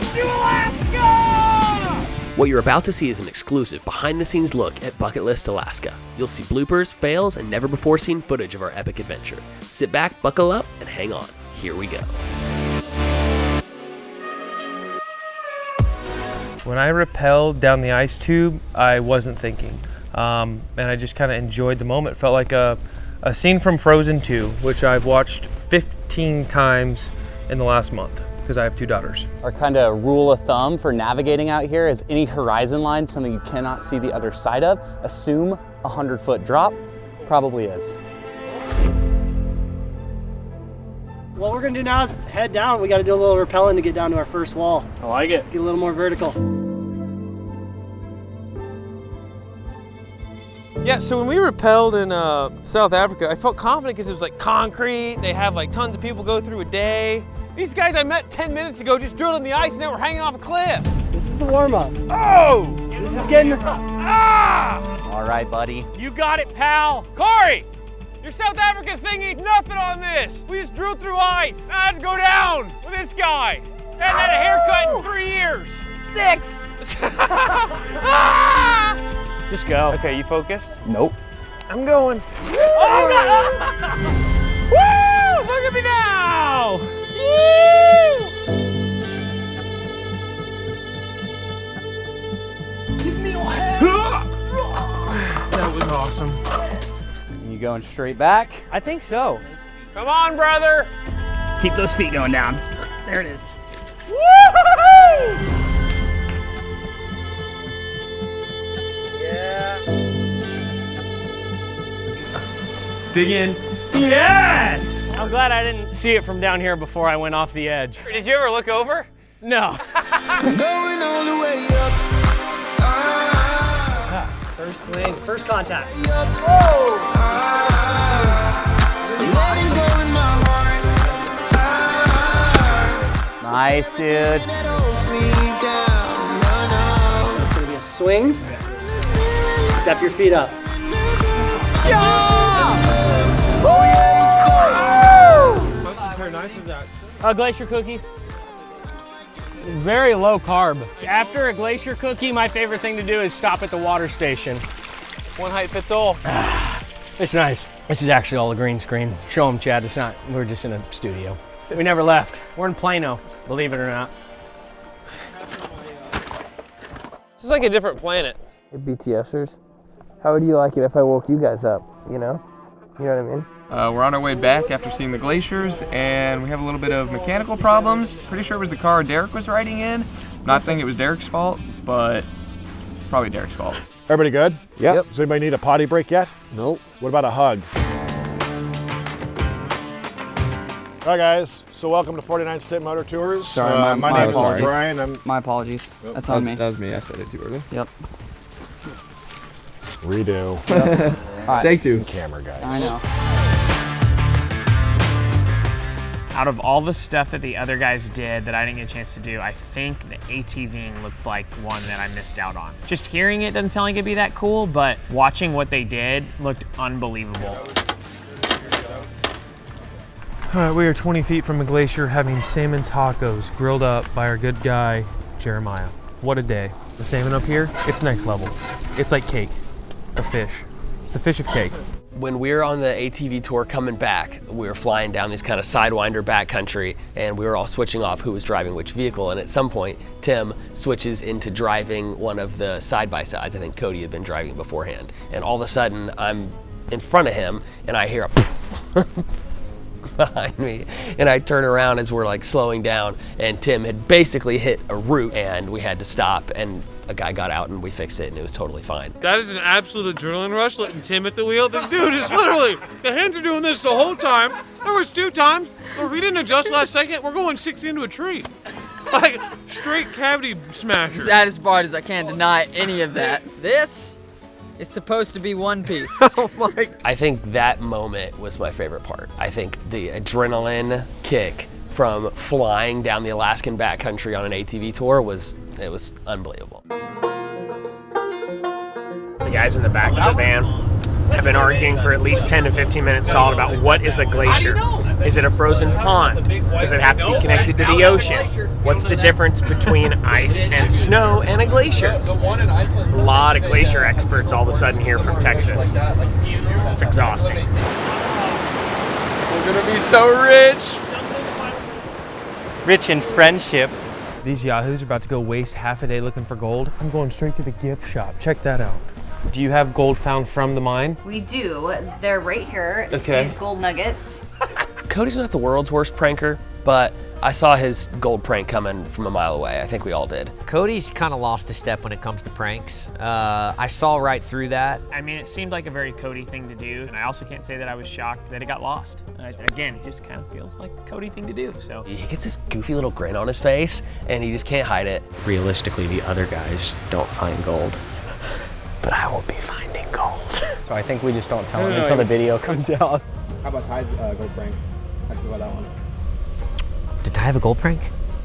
to Alaska! What you're about to see is an exclusive behind-the-scenes look at Bucket List Alaska. You'll see bloopers, fails, and never-before-seen footage of our epic adventure. Sit back, buckle up, and hang on. Here we go. When I rappelled down the ice tube, I wasn't thinking. And I just kind of enjoyed the moment. It felt like a scene from Frozen 2, which I've watched 15 times in the last month because I have 2 daughters. Our kind of rule of thumb for navigating out here is any horizon line, something you cannot see the other side of, assume a 100-foot drop, probably is. What we're gonna do now is head down. We gotta do a little rappelling to get down to our first wall. I like it. Get a little more vertical. Yeah, so when we rappelled in South Africa, I felt confident because it was like concrete. They have like tons of people go through a day. These guys I met 10 minutes ago just drilled in the ice and now we're hanging off a cliff. This is the warm-up. Oh! This is getting... Ah! All right, buddy. You got it, pal. Corey! Your South African thingy's nothing on this. We just drilled through ice. I had to go down with this guy. I hadn't had a haircut in 3 years. 6. Just go. Okay, you focused? Nope. I'm going. Oh, God. Woo! Look at me now! Give me your hand. That was awesome. You going straight back? I think so. Come on, brother. Keep those feet going down. There it is. Woo-hoo-hoo! Dig in. Yes! I'm glad I didn't see it from down here before I went off the edge. Did you ever look over? No. Going all the way up. First swing, first contact. Letting go in my heart. Nice, dude. That holds me down. So it's gonna be a swing. Step your feet up. A glacier cookie. Very low carb. After a glacier cookie, my favorite thing to do is stop at the water station. One height fits all. It's nice. This is actually all a green screen. Show them, Chad. It's not, we're just in a studio. We never left. We're in Plano, believe it or not. This is like a different planet. Hey, BTSers, how would you like it if I woke you guys up, you know? You know what I mean? We're on our way back after seeing the glaciers, and we have a little bit of mechanical problems. Pretty sure it was the car Derek was riding in. I'm not saying it was Derek's fault, but probably Derek's fault. Everybody good? Yep. Does anybody need a potty break yet? Nope. What about a hug? Hi guys, so welcome to 49 State Motor Tours. Sorry, my name is Brian. My apologies. That's on me. That was me, I said it too early. Yep. Redo. Right. Take 2. Camera guys. I know. Out of all the stuff that the other guys did that I didn't get a chance to do, I think the ATVing looked like one that I missed out on. Just hearing it doesn't sound like it'd be that cool, but watching what they did looked unbelievable. All right, we are 20 feet from a glacier having salmon tacos grilled up by our good guy, Jeremiah. What a day. The salmon up here, it's next level. It's like cake, a fish. It's the fish of cake. When we were on the ATV tour coming back, we were flying down this kind of sidewinder backcountry, and we were all switching off who was driving which vehicle. And at some point, Tim switches into driving one of the side-by-sides. I think Cody had been driving beforehand. And all of a sudden, I'm in front of him, and I hear a behind me, and I turn around as we're like slowing down, and Tim had basically hit a root, and we had to stop, and a guy got out and we fixed it, and it was totally fine. That is an absolute adrenaline rush, letting Tim at the wheel. The dude is literally, the hands are doing this the whole time. There was 2 times where we didn't adjust last second, we're going 60 into a tree. Like, straight cavity smasher. The saddest part is I can't deny any of that. This is supposed to be one piece. Oh my. I think that moment was my favorite part. I think the adrenaline kick from flying down the Alaskan backcountry on an ATV tour was unbelievable. The guys in the back of the van have been arguing for at least 10 to 15 minutes solid about what is a glacier. Is it a frozen pond? Does it have to be connected to the ocean? What's the difference between ice and snow and a glacier? A lot of glacier experts all of a sudden here from Texas. It's exhausting. We're gonna be so rich. Rich in friendship. These yahoos are about to go waste half a day looking for gold. I'm going straight to the gift shop. Check that out. Do you have gold found from the mine? We do. They're right here. Okay. These gold nuggets. Cody's not the world's worst pranker, but I saw his gold prank coming from a mile away. I think we all did. Cody's kind of lost a step when it comes to pranks. I saw right through that. I mean, it seemed like a very Cody thing to do, and I also can't say that I was shocked that it got lost. Again, it just kind of feels like a Cody thing to do, so. He gets this goofy little grin on his face, and he just can't hide it. Realistically, the other guys don't find gold, but I will be finding gold. So I think we just don't tell him until the video comes out. How about Ty's gold prank? How do you feel about that one? Did Ty have a gold prank?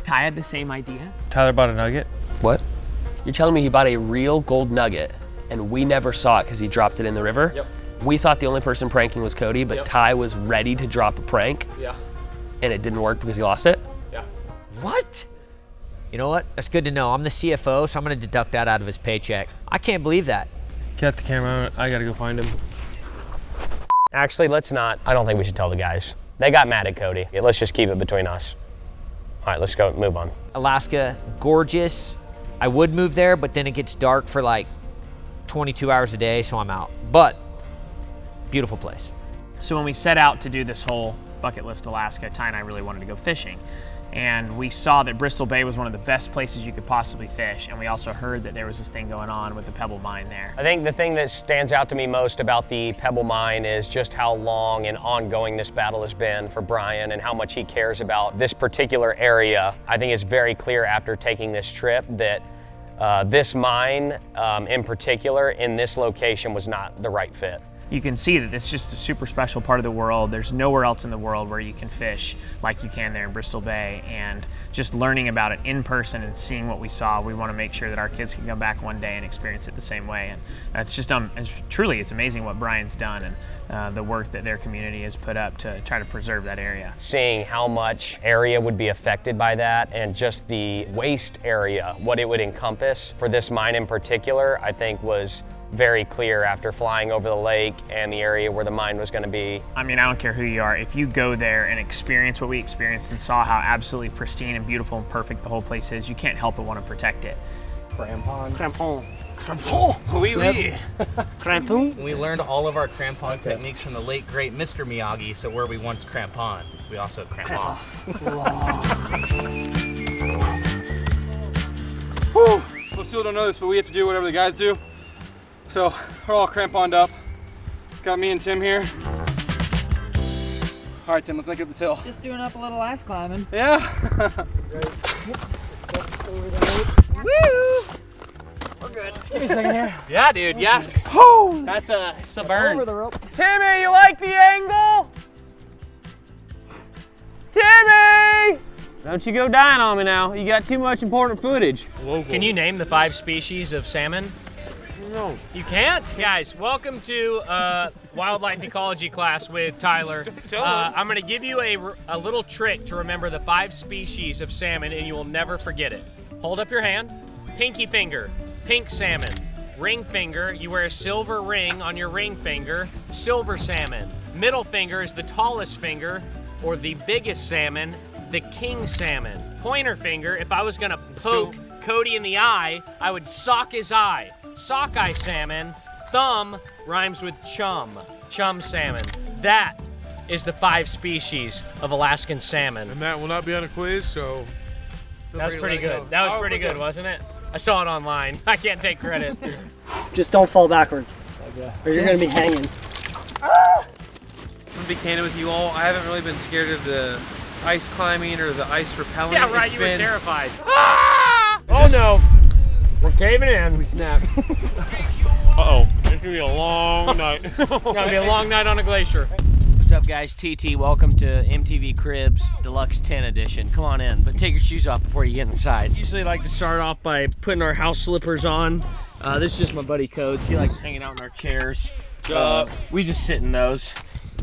Ty had the same idea. Tyler bought a nugget. What? You're telling me he bought a real gold nugget, and we never saw it because he dropped it in the river? Yep. We thought the only person pranking was Cody, but Ty was ready to drop a prank. Yeah. And it didn't work because he lost it? Yeah. What? You know what? That's good to know. I'm the CFO, so I'm gonna deduct that out of his paycheck. I can't believe that. Get the camera. I gotta go find him. Actually, let's not. I don't think we should tell the guys. They got mad at Cody. Yeah, let's just keep it between us. All right, let's go, move on. Alaska, gorgeous. I would move there, but then it gets dark for like 22 hours a day, so I'm out. But, beautiful place. So when we set out to do this whole bucket list Alaska, Ty and I really wanted to go fishing. And we saw that Bristol Bay was one of the best places you could possibly fish. And we also heard that there was this thing going on with the Pebble Mine there. I think the thing that stands out to me most about the Pebble Mine is just how long and ongoing this battle has been for Brian and how much he cares about this particular area. I think it's very clear after taking this trip that this mine in particular in this location was not the right fit. You can see that it's just a super special part of the world. There's nowhere else in the world where you can fish like you can there in Bristol Bay, and just learning about it in person and seeing what we saw, we want to make sure that our kids can come back one day and experience it the same way. And it's just it's amazing what Brian's done and the work that their community has put up to try to preserve that area. Seeing how much area would be affected by that and just the waste area, what it would encompass for this mine in particular, I think was very clear after flying over the lake and the area where the mine was going to be. I mean, I don't care who you are. If you go there and experience what we experienced and saw how absolutely pristine and beautiful and perfect the whole place is, you can't help but want to protect it. Crampon. Crampon. Oui, oui. Crampon. We learned all of our crampon techniques from the late, great Mr. Miyagi, so where we once crampon, we also cramp off. Most people don't know this, but we have to do whatever the guys do. So we're all cramponed up. Got me and Tim here. All right, Tim, let's make it up this hill. Just doing up a little ice climbing. Yeah. Woo! We're good. Give me a second here. Yeah, dude, yeah. Oh! That's a burn. Over the rope. Timmy, you like the angle? Timmy! Don't you go dying on me now. You got too much important footage. Can you name the 5 species of salmon? No. You can't? Guys, welcome to wildlife ecology class with Tyler. I'm gonna give you a little trick to remember the 5 species of salmon and you will never forget it. Hold up your hand. Pinky finger, pink salmon. Ring finger, you wear a silver ring on your ring finger, silver salmon. Middle finger is the tallest finger, or the biggest salmon, the king salmon. Pointer finger, if I was gonna poke Cody in the eye, I would sock his eye. Sockeye salmon. Thumb rhymes with chum. Chum salmon. That is the 5 species of Alaskan salmon. And that will not be on a quiz, so. That was pretty good. That was pretty good, wasn't it? I saw it online. I can't take credit. Just don't fall backwards, or you're gonna be hanging. I'm gonna be candid with you all. I haven't really been scared of the ice climbing or the ice rappelling. Yeah, right. It's You been... were terrified. Oh no! We're caving in. We snapped. Uh-oh. It's gonna be a long night. It's gonna be a long night on a glacier. What's up, guys? TT, welcome to MTV Cribs Deluxe 10 Edition. Come on in, but take your shoes off before you get inside. Usually like to start off by putting our house slippers on. This is just my buddy Codes. He likes hanging out in our chairs. We just sit in those.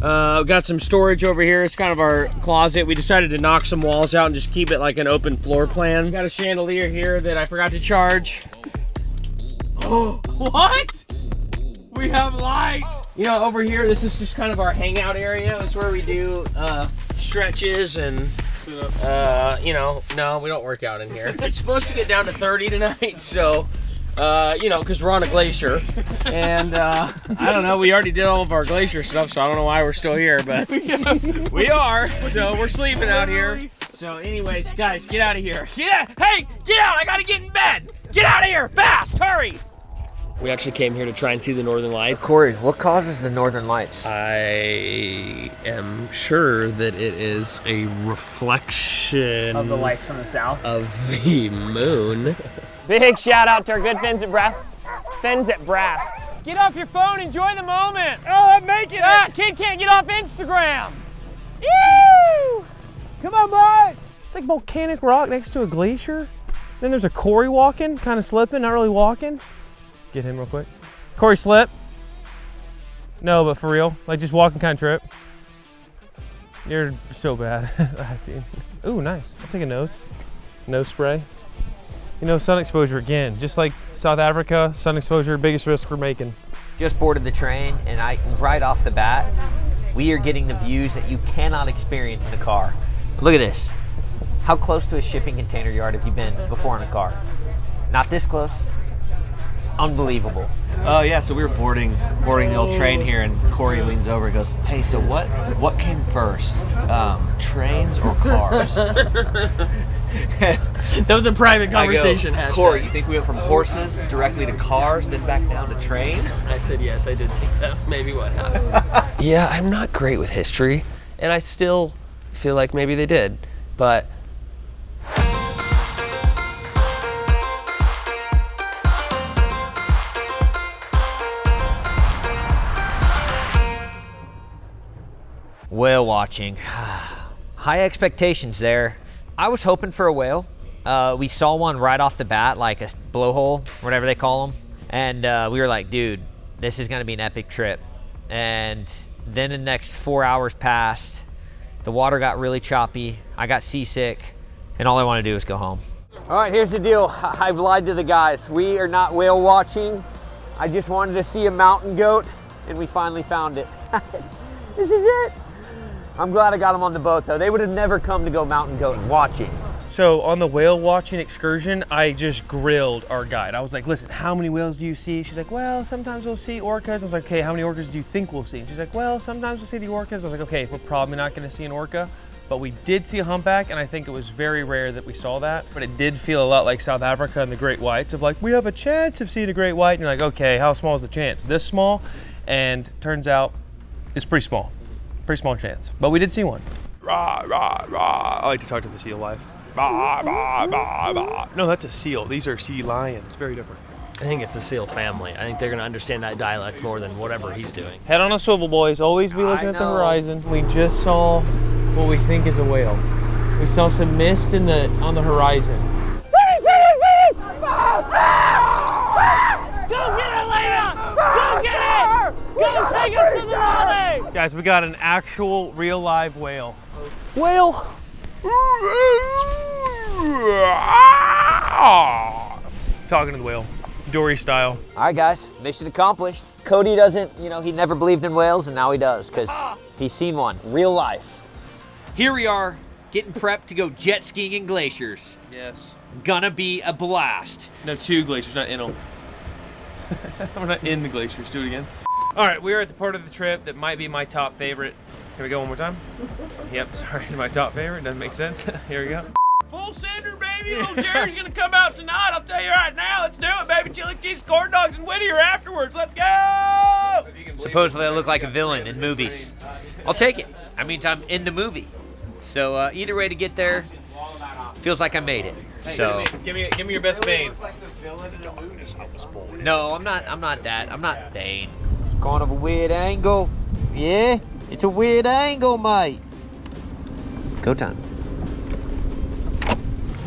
Got some storage over here. It's kind of our closet. We decided to knock some walls out and just keep it like an open floor plan. Got a chandelier here that I forgot to charge. Oh, what? We have lights. You know, over here, this is just kind of our hangout area. It's where we do stretches and, you know, no, we don't work out in here. It's supposed to get down to 30 tonight, so, you know, because we're on a glacier. And I don't know, we already did all of our glacier stuff, so I don't know why we're still here, but we are. So we're sleeping out here. So anyways, guys, get out of here. Get out. Hey, get out. I got to get in bed. Get out of here, fast, hurry. We actually came here to try and see the Northern Lights. Corey, what causes the Northern Lights? I am sure that it is a reflection Of the lights from the south. of the moon. Big shout out to our good friends at Brass. Get off your phone, enjoy the moment. Oh, I'm making it. Kid can't get off Instagram. Woo! Come on, boys! It's like volcanic rock next to a glacier. Then there's a Corey walking, kind of slipping, not really walking. Get him real quick. Corey, slip. No, but for real, like just walking kind of trip. You're so bad. Ooh, nice. I'll take a nose. Nose spray. You know, sun exposure again. Just like South Africa, sun exposure, biggest risk we're making. Just boarded the train, and right off the bat, we are getting the views that you cannot experience in a car. Look at this. How close to a shipping container yard have you been before in a car? Not this close. Unbelievable. Oh yeah, so we were boarding the old train here, and Corey leans over and goes, "Hey, so what came first, trains or cars?" That was a private conversation. I go, Corey, you think we went from horses directly to cars, then back down to trains? I said yes. I did think that was maybe what happened. Yeah, I'm not great with history, and I still feel like maybe they did, but. Whale watching. High expectations there. I was hoping for a whale. We saw one right off the bat, like a blowhole, whatever they call them. And we were like, dude, this is gonna be an epic trip. And then the next 4 hours passed. The water got really choppy. I got seasick, and all I wanted to do was go home. All right, here's the deal. I've lied to the guys. We are not whale watching. I just wanted to see a mountain goat, and we finally found it. This is it. I'm glad I got them on the boat, though. They would have never come to go mountain goat watching. So on the whale watching excursion, I just grilled our guide. I was like, listen, how many whales do you see? She's like, well, sometimes we'll see orcas. I was like, okay, how many orcas do you think we'll see? And she's like, well, sometimes we'll see the orcas. I was like, okay, we're probably not gonna see an orca, but we did see a humpback, and I think it was very rare that we saw that. But it did feel a lot like South Africa and the great whites of like, we have a chance of seeing a great white. And you're like, okay, how small is the chance? This small? And turns out it's pretty small. Pretty small chance, but we did see one. Rah, rah, rah. I like to talk to the seal live. Rah, rah, rah, rah. No, that's a seal. These are sea lions. Very different. I think it's the seal family. I think they're gonna understand that dialect more than whatever he's doing. Head on a swivel, boys. Always be looking at the horizon. We just saw what we think is a whale. We saw some mist on the horizon. Go get it, Leia! Go get it! Go take us to the rally! Guys, we got an actual real live whale. Whale! Talking to the whale, Dory style. All right, guys, mission accomplished. Cody doesn't, he never believed in whales, and now he does, because he's seen one, real life. Here we are, getting prepped to go jet skiing in glaciers. Yes. Gonna be a blast. No, 2 glaciers, not in them. We're not in the glaciers. Do it again. All right, we are at the part of the trip that might be my top favorite. Can we go one more time? Yep, sorry, my top favorite. Doesn't make sense. Here we go. Full sender, baby. Little Jerry's gonna come out tonight. I'll tell you right now. Let's do it, baby. Chili cheese, corn dogs, and Whittier afterwards. Let's go! Supposedly I look like a villain in movies. I'll take it. I mean, I'm in the movie. So either way to get there, feels like I made it. So give me your best Bane. No, I'm not that. I'm not Bane. It's kind of a weird angle. Yeah, it's a weird angle, mate. Go time.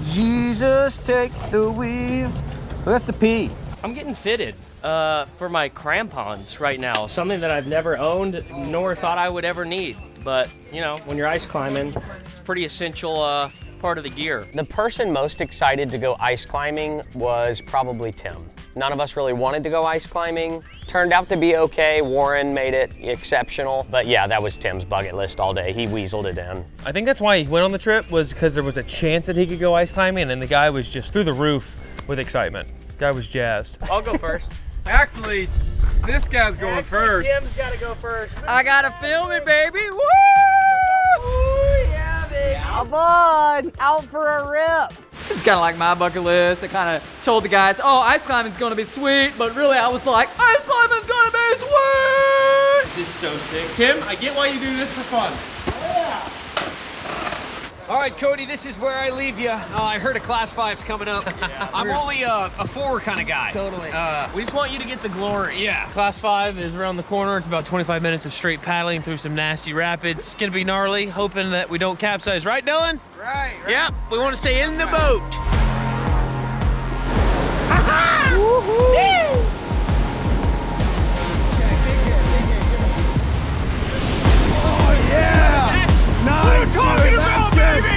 Jesus, take the wheel. Who has to pee? I'm getting fitted. For my crampons right now. Something that I've never owned nor thought I would ever need. But, you know, when you're ice climbing, it's a pretty essential part of the gear. The person most excited to go ice climbing was probably Tim. None of us really wanted to go ice climbing. Turned out to be okay. Warren made it exceptional. But yeah, that was Tim's bucket list all day. He weaseled it in. I think that's why he went on the trip, was because there was a chance that he could go ice climbing, and the guy was just through the roof with excitement. Guy was jazzed. I'll go first. Actually, this guy's going first. Tim's gotta go first. I gotta film it, baby. Woo! Yeah, baby. Come on, out for a rip. It's kind of like my bucket list. I kind of told the guys, oh, ice climbing's gonna be sweet, but really I was like, ice climbing's gonna be sweet! This is so sick. Tim, I get why you do this for fun. All right, Cody, this is where I leave you. I heard a Class 5's coming up. I'm only a 4 kind of guy. Totally. We just want you to get the glory. Yeah. Class 5 is around the corner. It's about 25 minutes of straight paddling through some nasty rapids. It's gonna be gnarly, hoping that we don't capsize. Right, Dylan? Right. Yeah, we want to stay in the boat. Nice. Talking about, baby.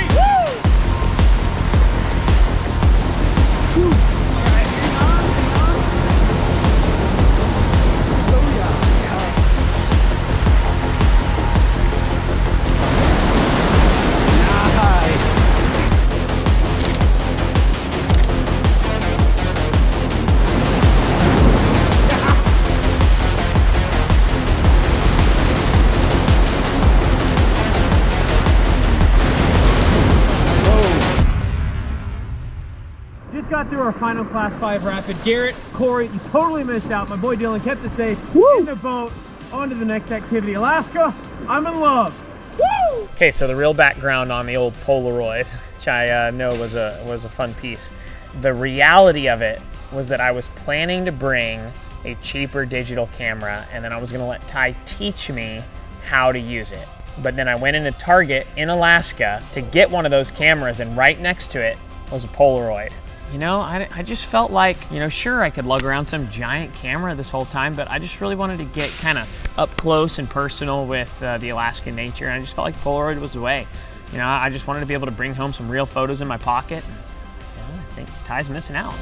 Just got through our final Class 5 rapid. Garrett, Corey, you totally missed out. My boy Dylan kept us safe. In the boat, on to the next activity. Alaska, I'm in love. Woo! Okay, so the real background on the old Polaroid, which I know was a fun piece. The reality of it was that I was planning to bring a cheaper digital camera, and then I was gonna let Ty teach me how to use it. But then I went into Target in Alaska to get one of those cameras, and right next to it was a Polaroid. You know, I just felt like, you know, sure, I could lug around some giant camera this whole time, but I just really wanted to get kind of up close and personal with the Alaskan nature, and I just felt like Polaroid was the way. You know, I just wanted to be able to bring home some real photos in my pocket, and, you know, I think Ty's missing out.